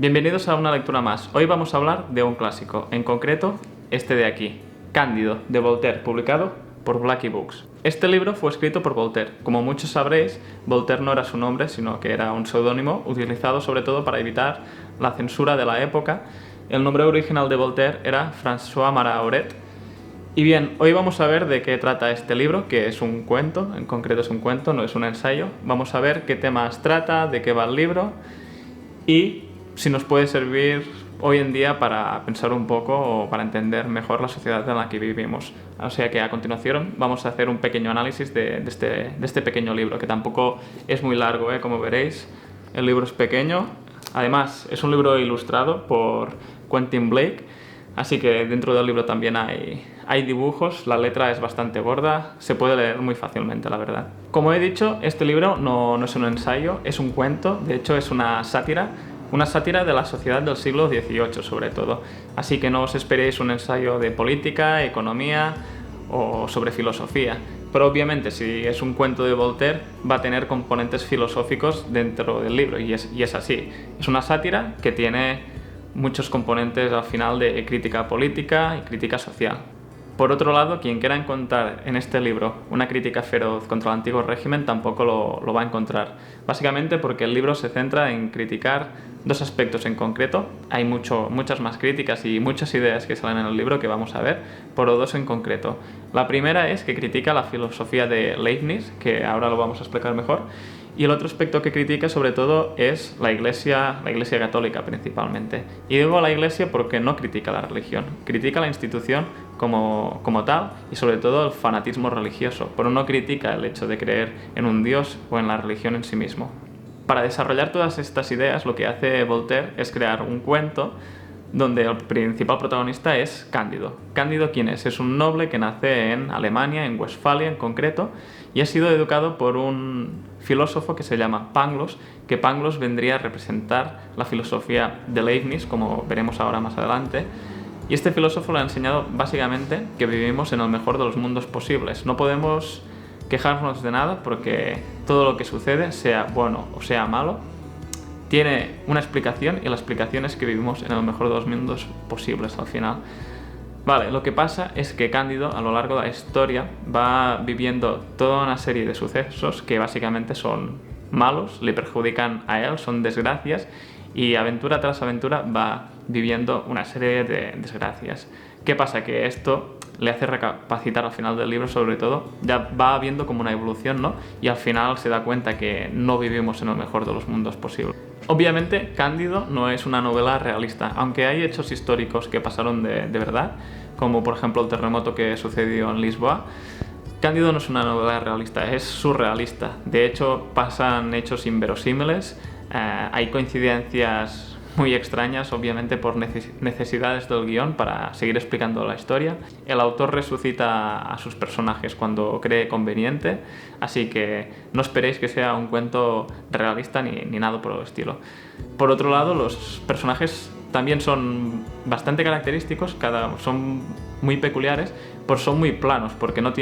Bienvenidos a una lectura más. Hoy vamos a hablar de un clásico, en concreto este de aquí, Cándido, de Voltaire, publicado por Blackie Books. Este libro fue escrito por Voltaire. Como muchos sabréis, Voltaire no era su nombre, sino que era un seudónimo utilizado sobre todo para evitar la censura de la época. El nombre original de Voltaire era François Marat Huret. Y bien, hoy vamos a ver de qué trata este libro, que es un cuento, en concreto es un cuento, no es un ensayo. Vamos a ver qué temas trata, de qué va el libro y si nos puede servir hoy en día para pensar un poco o para entender mejor la sociedad en la que vivimos. O sea que a continuación vamos a hacer un pequeño análisis de este pequeño libro, que tampoco es muy largo, como veréis. El libro es pequeño, además es un libro ilustrado por Quentin Blake, así que dentro del libro también hay dibujos, la letra es bastante gorda, se puede leer muy fácilmente, la verdad. Como he dicho, este libro no es un ensayo, es un cuento, de hecho es una sátira de la sociedad del siglo XVIII sobre todo. Así que no os esperéis un ensayo de política, economía o sobre filosofía. Pero obviamente si es un cuento de Voltaire va a tener componentes filosóficos dentro del libro y es así. Es una sátira que tiene muchos componentes al final de crítica política y crítica social. Por otro lado, quien quiera encontrar en este libro una crítica feroz contra el antiguo régimen tampoco lo va a encontrar. Básicamente porque el libro se centra en criticar dos aspectos en concreto. Hay muchas más críticas y muchas ideas que salen en el libro que vamos a ver, pero dos en concreto. La primera es que critica la filosofía de Leibniz, que ahora lo vamos a explicar mejor, y el otro aspecto que critica sobre todo es la Iglesia católica principalmente. Y digo la Iglesia porque no critica la religión, critica la institución como tal y sobre todo el fanatismo religioso, pero no critica el hecho de creer en un Dios o en la religión en sí mismo. Para desarrollar todas estas ideas lo que hace Voltaire es crear un cuento donde el principal protagonista es Cándido. ¿Cándido quién es? Es un noble que nace en Alemania, en Westfalia en concreto, y ha sido educado por un filósofo que se llama Pangloss, que Pangloss vendría a representar la filosofía de Leibniz, como veremos ahora más adelante. Y este filósofo le ha enseñado básicamente que vivimos en el mejor de los mundos posibles. No podemos quejarnos de nada porque todo lo que sucede, sea bueno o sea malo, tiene una explicación y la explicación es que vivimos en el mejor de los mundos posibles al final. Vale, lo que pasa es que Cándido a lo largo de la historia va viviendo toda una serie de sucesos que básicamente son malos, le perjudican a él, son desgracias y aventura tras aventura va viviendo una serie de desgracias. ¿Qué pasa? Que esto le hace recapacitar al final del libro, sobre todo, ya va viendo como una evolución, ¿no? Y al final se da cuenta que no vivimos en el mejor de los mundos posibles. Obviamente, Cándido no es una novela realista, aunque hay hechos históricos que pasaron de verdad, como por ejemplo el terremoto que sucedió en Lisboa. Cándido no es una novela realista, es surrealista. De hecho, pasan hechos inverosímiles, hay coincidencias muy extrañas, obviamente por necesidades del guión para seguir explicando la historia. El autor resucita a sus personajes cuando cree conveniente, así que no esperéis que sea un cuento realista ni nada por el estilo. Por otro lado, los personajes también son bastante característicos, son muy peculiares, pero son muy planos, porque no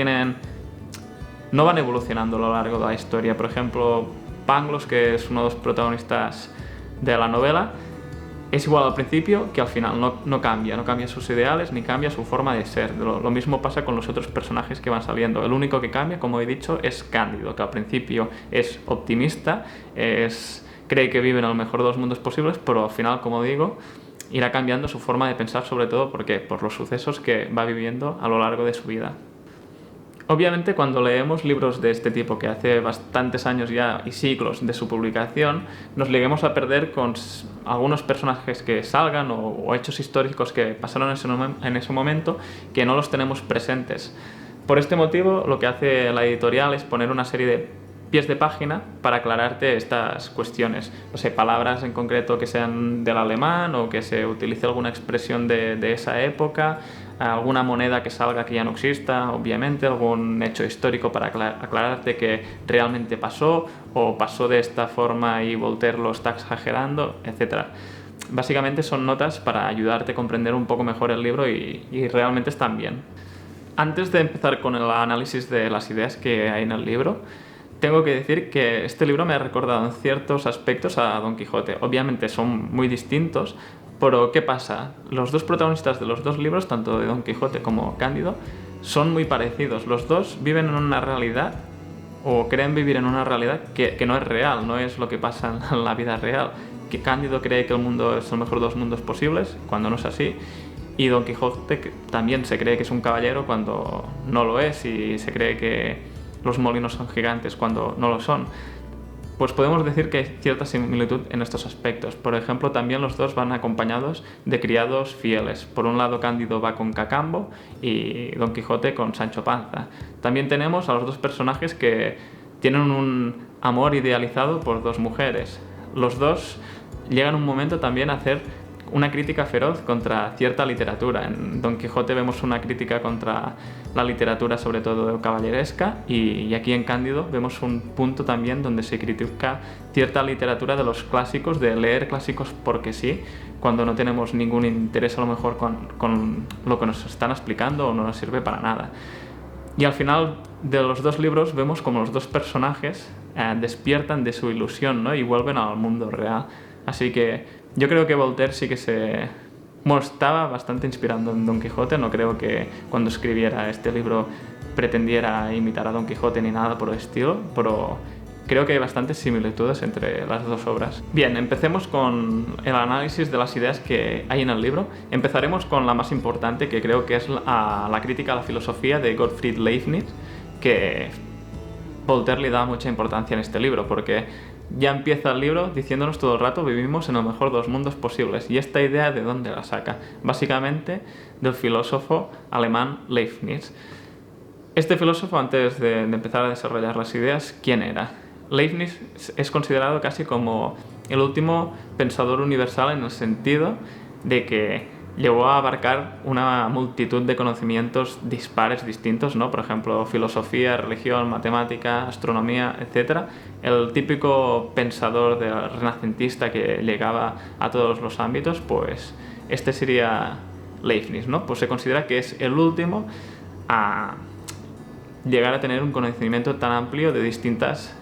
van evolucionando a lo largo de la historia. Por ejemplo, Pangloss, que es uno de los protagonistas de la novela, es igual al principio que al final, no cambia sus ideales ni cambia su forma de ser. Lo mismo pasa con los otros personajes que van saliendo. El único que cambia, como he dicho, es Cándido, que al principio es optimista, cree que vive en el mejor de los mundos posibles, pero al final, como digo, irá cambiando su forma de pensar, sobre todo por los sucesos que va viviendo a lo largo de su vida. Obviamente, cuando leemos libros de este tipo, que hace bastantes años ya y siglos de su publicación, nos lleguemos a perder con algunos personajes que salgan o hechos históricos que pasaron en ese momento que no los tenemos presentes. Por este motivo, lo que hace la editorial es poner una serie de pies de página para aclararte estas cuestiones. No sé, palabras en concreto que sean del alemán o que se utilice alguna expresión de esa época, alguna moneda que salga que ya no exista, obviamente, algún hecho histórico para aclararte que realmente pasó o pasó de esta forma y Voltaire lo está exagerando, etc. Básicamente son notas para ayudarte a comprender un poco mejor el libro y realmente están bien. Antes de empezar con el análisis de las ideas que hay en el libro, tengo que decir que este libro me ha recordado en ciertos aspectos a Don Quijote. Obviamente son muy distintos, pero ¿qué pasa? Los dos protagonistas de los dos libros, tanto de Don Quijote como Cándido, son muy parecidos. Los dos viven en una realidad, o creen vivir en una realidad que no es real, no es lo que pasa en la vida real. Que Cándido cree que el mundo es el mejor de los mundos posibles, cuando no es así, y Don Quijote también se cree que es un caballero cuando no lo es, y se cree que los molinos son gigantes cuando no lo son. Pues podemos decir que hay cierta similitud en estos aspectos. Por ejemplo, también los dos van acompañados de criados fieles. Por un lado, Cándido va con Cacambo y Don Quijote con Sancho Panza. También tenemos a los dos personajes que tienen un amor idealizado por dos mujeres. Los dos llegan un momento también a hacer una crítica feroz contra cierta literatura. En Don Quijote vemos una crítica contra la literatura, sobre todo caballeresca, y aquí en Cándido vemos un punto también donde se critica cierta literatura de los clásicos, de leer clásicos porque sí, cuando no tenemos ningún interés a lo mejor con lo que nos están explicando o no nos sirve para nada. Y al final de los dos libros vemos como los dos personajes despiertan de su ilusión, ¿no? Y vuelven al mundo real. Así que yo creo que Voltaire sí que estaba bastante inspirando en Don Quijote. No creo que cuando escribiera este libro pretendiera imitar a Don Quijote ni nada por el estilo, pero creo que hay bastantes similitudes entre las dos obras. Bien, empecemos con el análisis de las ideas que hay en el libro. Empezaremos con la más importante, que creo que es la crítica a la filosofía de Gottfried Leibniz, que Voltaire le da mucha importancia en este libro, porque ya empieza el libro diciéndonos todo el rato: vivimos en el mejor de los mundos posibles. ¿Y esta idea de dónde la saca? Básicamente del filósofo alemán Leibniz. Este filósofo, antes de empezar a desarrollar las ideas, ¿quién era? Leibniz es considerado casi como el último pensador universal, en el sentido de que llegó a abarcar una multitud de conocimientos dispares, distintos, ¿no? Por ejemplo, filosofía, religión, matemática, astronomía, etc. El típico pensador renacentista que llegaba a todos los ámbitos, pues este sería Leibniz, ¿no? Pues se considera que es el último a llegar a tener un conocimiento tan amplio de distintas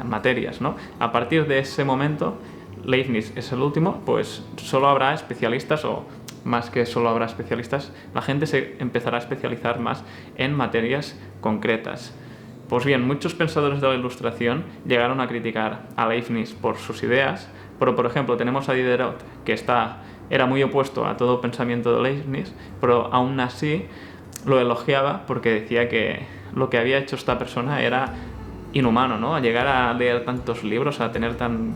materias, ¿no? A partir de ese momento, Leibniz es el último, pues solo habrá especialistas, o más que solo habrá especialistas, la gente se empezará a especializar más en materias concretas. Pues bien, muchos pensadores de la Ilustración llegaron a criticar a Leibniz por sus ideas, pero por ejemplo tenemos a Diderot, que era muy opuesto a todo pensamiento de Leibniz, pero aún así lo elogiaba porque decía que lo que había hecho esta persona era inhumano, ¿no? A llegar a leer tantos libros, a tener tan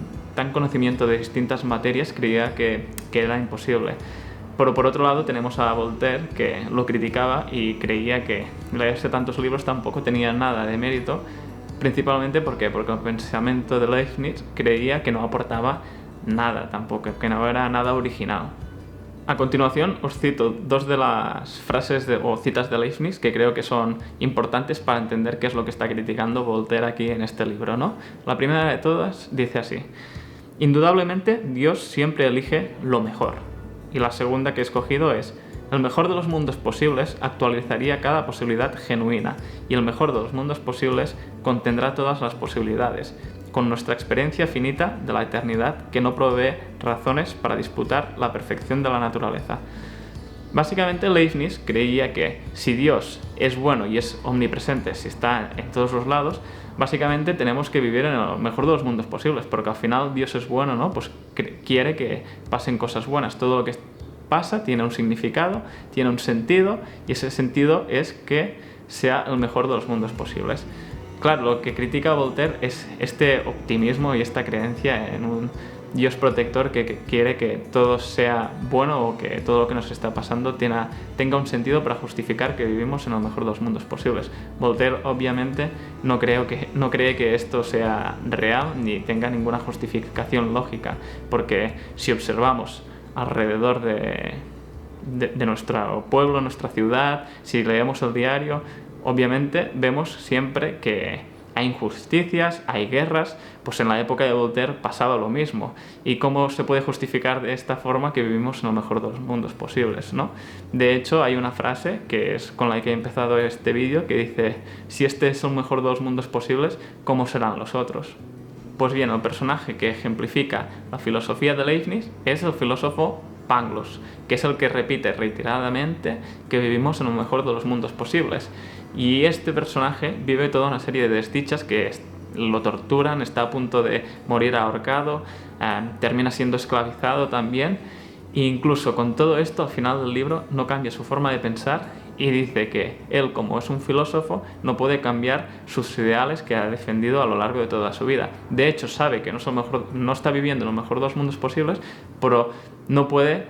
conocimiento de distintas materias, creía que era imposible. Pero por otro lado tenemos a Voltaire, que lo criticaba y creía que leerse tantos libros tampoco tenía nada de mérito, principalmente porque el pensamiento de Leibniz creía que no aportaba nada tampoco, que no era nada original. A continuación os cito dos de las frases o citas de Leibniz que creo que son importantes para entender qué es lo que está criticando Voltaire aquí en este libro, ¿no? La primera de todas dice así: indudablemente Dios siempre elige lo mejor. Y la segunda que he escogido es: el mejor de los mundos posibles actualizaría cada posibilidad genuina, y el mejor de los mundos posibles contendrá todas las posibilidades, con nuestra experiencia finita de la eternidad que no provee razones para disputar la perfección de la naturaleza. Básicamente Leibniz creía que si Dios es bueno y es omnipresente, si está en todos los lados, básicamente tenemos que vivir en el mejor de los mundos posibles, porque al final Dios es bueno, ¿no? Pues quiere que pasen cosas buenas. Todo lo que pasa tiene un significado, tiene un sentido, y ese sentido es que sea el mejor de los mundos posibles. Claro, lo que critica Voltaire es este optimismo y esta creencia en un Dios protector que quiere que todo sea bueno, o que todo lo que nos está pasando tenga un sentido para justificar que vivimos en el mejor de los mundos posibles. Voltaire obviamente no cree que esto sea real ni tenga ninguna justificación lógica, porque si observamos alrededor de nuestro pueblo, nuestra ciudad, si leemos el diario, obviamente vemos siempre que hay injusticias, hay guerras, pues en la época de Voltaire pasaba lo mismo. ¿Y cómo se puede justificar de esta forma que vivimos en el mejor de los mundos posibles, ¿no? De hecho, hay una frase que es con la que he empezado este vídeo que dice: si este es el mejor de los mundos posibles, ¿cómo serán los otros? Pues bien, el personaje que ejemplifica la filosofía de Leibniz es el filósofo Pangloss, que es el que repite reiteradamente que vivimos en el mejor de los mundos posibles. Y este personaje vive toda una serie de desdichas que lo torturan, está a punto de morir ahorcado, termina siendo esclavizado también, e incluso con todo esto al final del libro no cambia su forma de pensar y dice que él, como es un filósofo, no puede cambiar sus ideales que ha defendido a lo largo de toda su vida. De hecho, sabe que no está viviendo en el mejor de los mundos posibles, pero no puede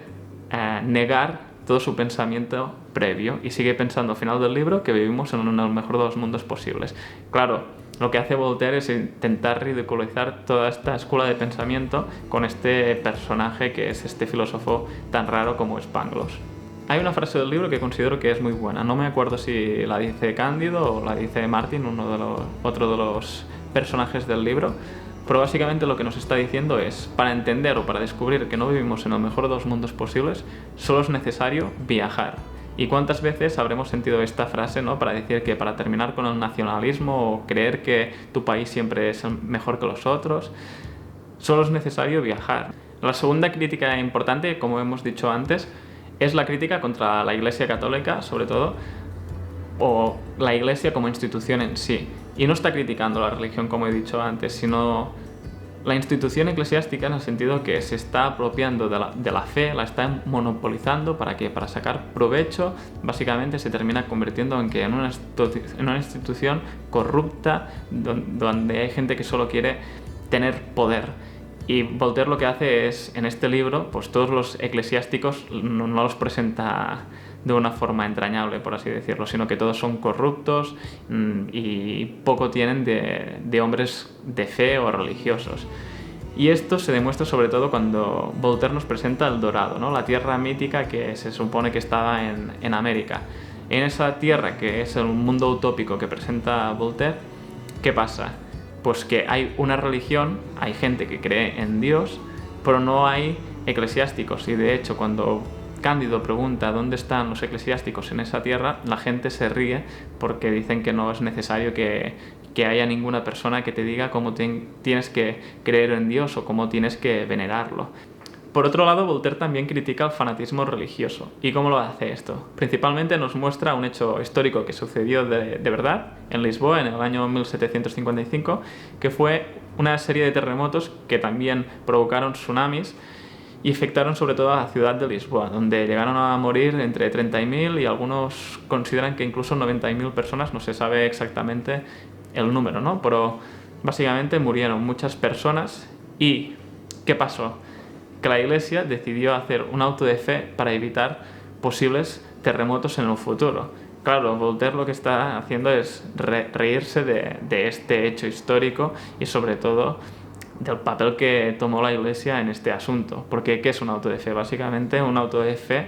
negar todo su pensamiento previo y sigue pensando al final del libro que vivimos en el mejor de los mundos posibles. Claro, lo que hace Voltaire es intentar ridiculizar toda esta escuela de pensamiento con este personaje que es este filósofo tan raro como es Pangloss. Hay una frase del libro que considero que es muy buena. No me acuerdo si la dice Cándido o la dice Martin, otro de los personajes del libro, pero básicamente lo que nos está diciendo es: para entender o para descubrir que no vivimos en el mejor de los mundos posibles, solo es necesario viajar. ¿Y cuántas veces habremos sentido esta frase, ¿no?, para decir que para terminar con el nacionalismo o creer que tu país siempre es mejor que los otros, solo es necesario viajar? La segunda crítica importante, como hemos dicho antes, es la crítica contra la Iglesia Católica, sobre todo, o la Iglesia como institución en sí. Y no está criticando la religión, como he dicho antes, sino la institución eclesiástica en el sentido que se está apropiando de la fe, la está monopolizando. ¿Para qué? Para sacar provecho. Básicamente se termina convirtiendo en una institución corrupta, donde hay gente que solo quiere tener poder. Y Voltaire lo que hace es, en este libro, pues todos los eclesiásticos no los presenta de una forma entrañable, por así decirlo, sino que todos son corruptos y poco tienen de hombres de fe o religiosos. Y esto se demuestra sobre todo cuando Voltaire nos presenta el Dorado, ¿no?, la tierra mítica que se supone que estaba en América. En esa tierra, que es el mundo utópico que presenta Voltaire, ¿qué pasa? Pues que hay una religión, hay gente que cree en Dios, pero no hay eclesiásticos. Y de hecho, cuando Cándido pregunta dónde están los eclesiásticos en esa tierra, la gente se ríe porque dicen que no es necesario que haya ninguna persona que te diga cómo tienes que creer en Dios o cómo tienes que venerarlo. Por otro lado, Voltaire también critica el fanatismo religioso. ¿Y cómo lo hace esto? Principalmente nos muestra un hecho histórico que sucedió de verdad en Lisboa en el año 1755, que fue una serie de terremotos que también provocaron tsunamis y afectaron sobre todo a la ciudad de Lisboa, donde llegaron a morir entre 30.000 y algunos consideran que incluso 90.000 personas, no se sabe exactamente el número, ¿no? Pero básicamente murieron muchas personas. ¿Y qué pasó? Que la Iglesia decidió hacer un auto de fe para evitar posibles terremotos en el futuro. Claro, Voltaire lo que está haciendo es reírse de este hecho histórico y sobre todo del papel que tomó la Iglesia en este asunto. Porque ¿qué es un auto de fe? Básicamente un auto de fe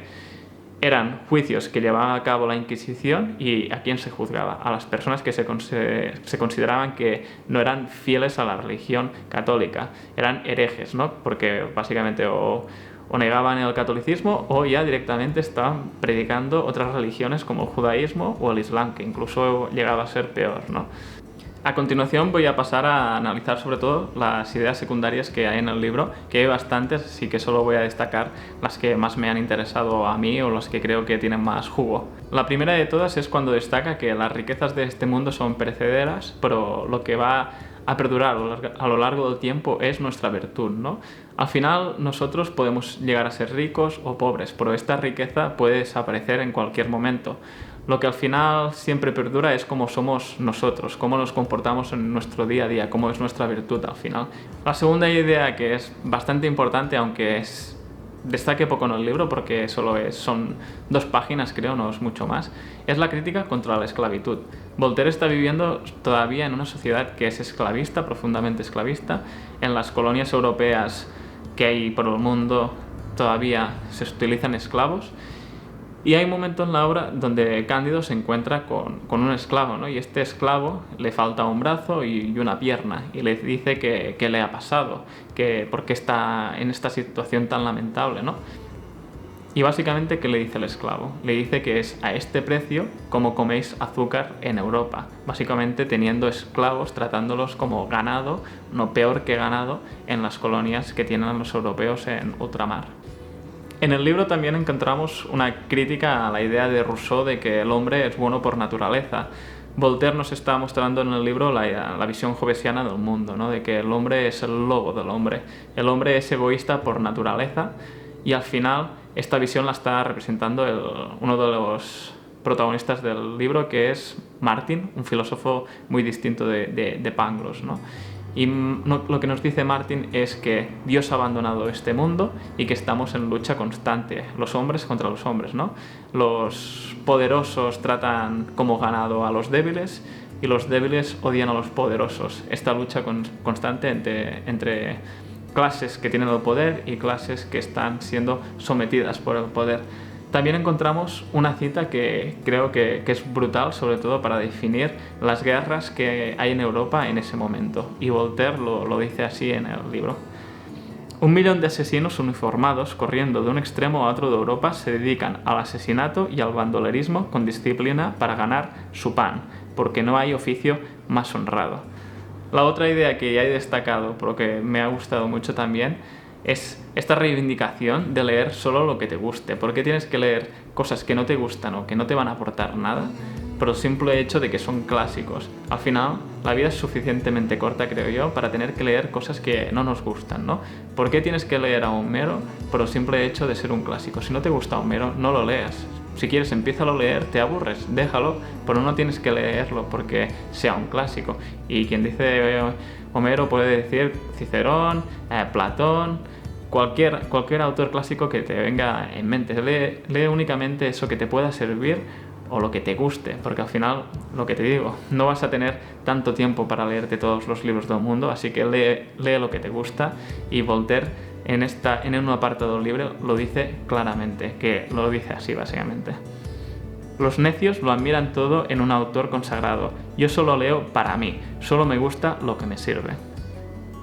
eran juicios que llevaba a cabo la Inquisición. ¿Y a quién se juzgaba? A las personas que se consideraban que no eran fieles a la religión católica, eran herejes, ¿no? Porque básicamente o negaban el catolicismo o ya directamente estaban predicando otras religiones como el judaísmo o el islam, que incluso llegaba a ser peor, ¿no? A continuación voy a pasar a analizar sobre todo las ideas secundarias que hay en el libro, que hay bastantes, así que solo voy a destacar las que más me han interesado a mí o las que creo que tienen más jugo. La primera de todas es cuando destaca que las riquezas de este mundo son perecederas, pero lo que va a perdurar a lo largo del tiempo es nuestra virtud, ¿no? Al final nosotros podemos llegar a ser ricos o pobres, pero esta riqueza puede desaparecer en cualquier momento. Lo que al final siempre perdura es cómo somos nosotros, cómo nos comportamos en nuestro día a día, cómo es nuestra virtud al final. La segunda idea, que es bastante importante, aunque destaque poco en el libro porque son 2 páginas, creo, no es mucho más, es la crítica contra la esclavitud. Voltaire está viviendo todavía en una sociedad que es esclavista, profundamente esclavista. En las colonias europeas que hay por el mundo todavía se utilizan esclavos. Y hay un momento en la obra donde Cándido se encuentra con un esclavo, ¿no? Y este esclavo le falta un brazo y una pierna, y le dice que le ha pasado, que por qué está en esta situación tan lamentable, ¿no? Y básicamente, ¿qué le dice el esclavo? Le dice que es a este precio como coméis azúcar en Europa. Básicamente teniendo esclavos, tratándolos como ganado, no peor que ganado, en las colonias que tienen los europeos en ultramar. En el libro también encontramos una crítica a la idea de Rousseau de que el hombre es bueno por naturaleza. Voltaire nos está mostrando en el libro la visión hobbesiana del mundo, ¿no? De que el hombre es el lobo del hombre. El hombre es egoísta por naturaleza, y al final esta visión la está representando uno de los protagonistas del libro, que es Martin, un filósofo muy distinto de Pangloss, ¿no? Y lo que nos dice Martin es que Dios ha abandonado este mundo y que estamos en lucha constante, los hombres contra los hombres, ¿no? Los poderosos tratan como ganado a los débiles y los débiles odian a los poderosos. Esta lucha constante entre clases que tienen el poder y clases que están siendo sometidas por el poder. También encontramos una cita que creo que es brutal, sobre todo para definir las guerras que hay en Europa en ese momento. Y Voltaire lo dice así en el libro. 1 millón de asesinos uniformados corriendo de un extremo a otro de Europa se dedican al asesinato y al bandolerismo con disciplina para ganar su pan, porque no hay oficio más honrado. La otra idea que ya he destacado, porque me ha gustado mucho también, es esta reivindicación de leer solo lo que te guste. ¿Por qué tienes que leer cosas que no te gustan o que no te van a aportar nada por el simple hecho de que son clásicos? Al final, la vida es suficientemente corta, creo yo, para tener que leer cosas que no nos gustan, ¿no? ¿Por qué tienes que leer a Homero por el simple hecho de ser un clásico? Si no te gusta Homero, no lo leas. Si quieres, empiézalo a leer, te aburres, déjalo, pero no tienes que leerlo porque sea un clásico. Y quien dice Homero puede decir Cicerón, Platón, cualquier autor clásico que te venga en mente. Lee únicamente eso que te pueda servir o lo que te guste, porque al final, lo que te digo, no vas a tener tanto tiempo para leerte todos los libros del mundo, así que lee lo que te gusta. Y Voltaire en un apartado del libro lo dice claramente, que lo dice así básicamente. Los necios lo admiran todo en un autor consagrado. Yo solo leo para mí, solo me gusta lo que me sirve.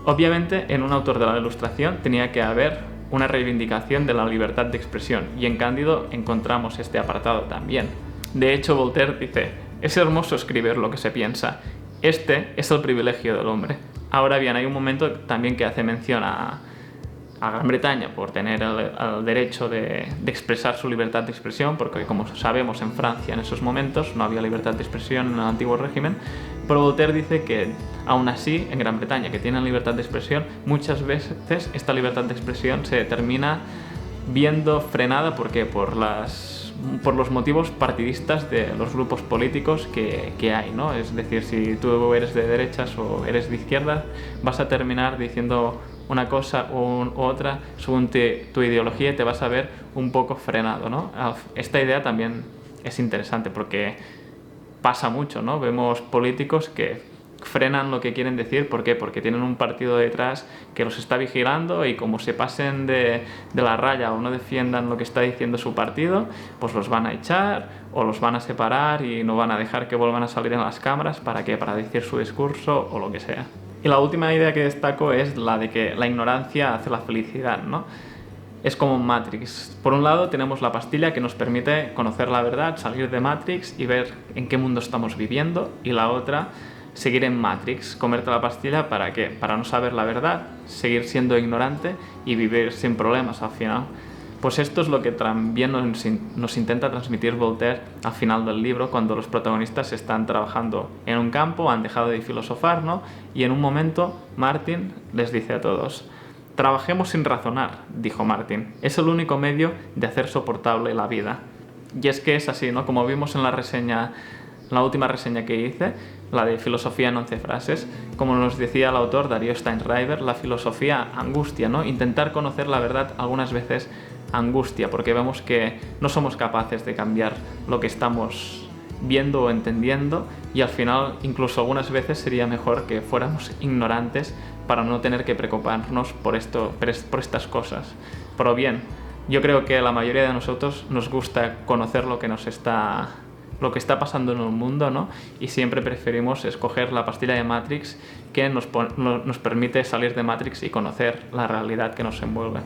Obviamente, en un autor de la Ilustración tenía que haber una reivindicación de la libertad de expresión, y en Cándido encontramos este apartado también. De hecho, Voltaire dice: es hermoso escribir lo que se piensa. Este es el privilegio del hombre. Ahora bien, hay un momento también que hace mención a Gran Bretaña por tener el derecho de expresar su libertad de expresión, porque como sabemos en Francia en esos momentos no había libertad de expresión en el antiguo régimen, pero Voltaire dice que aún así en Gran Bretaña, que tienen libertad de expresión, muchas veces esta libertad de expresión se termina viendo frenada. ¿Por qué? Por los motivos partidistas de los grupos políticos que hay, ¿no? Es decir, si tú eres de derechas o eres de izquierda, vas a terminar diciendo una cosa u otra según tu ideología y te vas a ver un poco frenado, ¿no? Esta idea también es interesante porque pasa mucho, ¿no? Vemos políticos que frenan lo que quieren decir. ¿Por qué? Porque tienen un partido detrás que los está vigilando, y como se pasen de la raya o no defiendan lo que está diciendo su partido, pues los van a echar o los van a separar y no van a dejar que vuelvan a salir en las cámaras. ¿Para qué? Para decir su discurso o lo que sea. Y la última idea que destaco es la de que la ignorancia hace la felicidad, ¿no? Es como un Matrix. Por un lado tenemos la pastilla que nos permite conocer la verdad, salir de Matrix y ver en qué mundo estamos viviendo, y la otra, seguir en Matrix, comerte la pastilla. ¿Para qué? Para no saber la verdad, seguir siendo ignorante y vivir sin problemas al final. Pues esto es lo que también nos intenta transmitir Voltaire al final del libro, cuando los protagonistas están trabajando en un campo, han dejado de filosofar, ¿no? Y en un momento Martin les dice a todos: trabajemos sin razonar, dijo Martin, es el único medio de hacer soportable la vida. Y es que es así, ¿no? Como vimos en la última reseña que hice, la de Filosofía en 11 frases, como nos decía el autor Darío Steinschreiber, la filosofía angustia, ¿no? Intentar conocer la verdad algunas veces angustia, porque vemos que no somos capaces de cambiar lo que estamos viendo o entendiendo, y al final incluso algunas veces sería mejor que fuéramos ignorantes para no tener que preocuparnos por estas cosas. Pero bien, Yo creo que a la mayoría de nosotros nos gusta conocer lo que está pasando en el mundo, ¿no? Y siempre preferimos escoger la pastilla de Matrix que nos permite salir de Matrix y conocer la realidad que nos envuelve.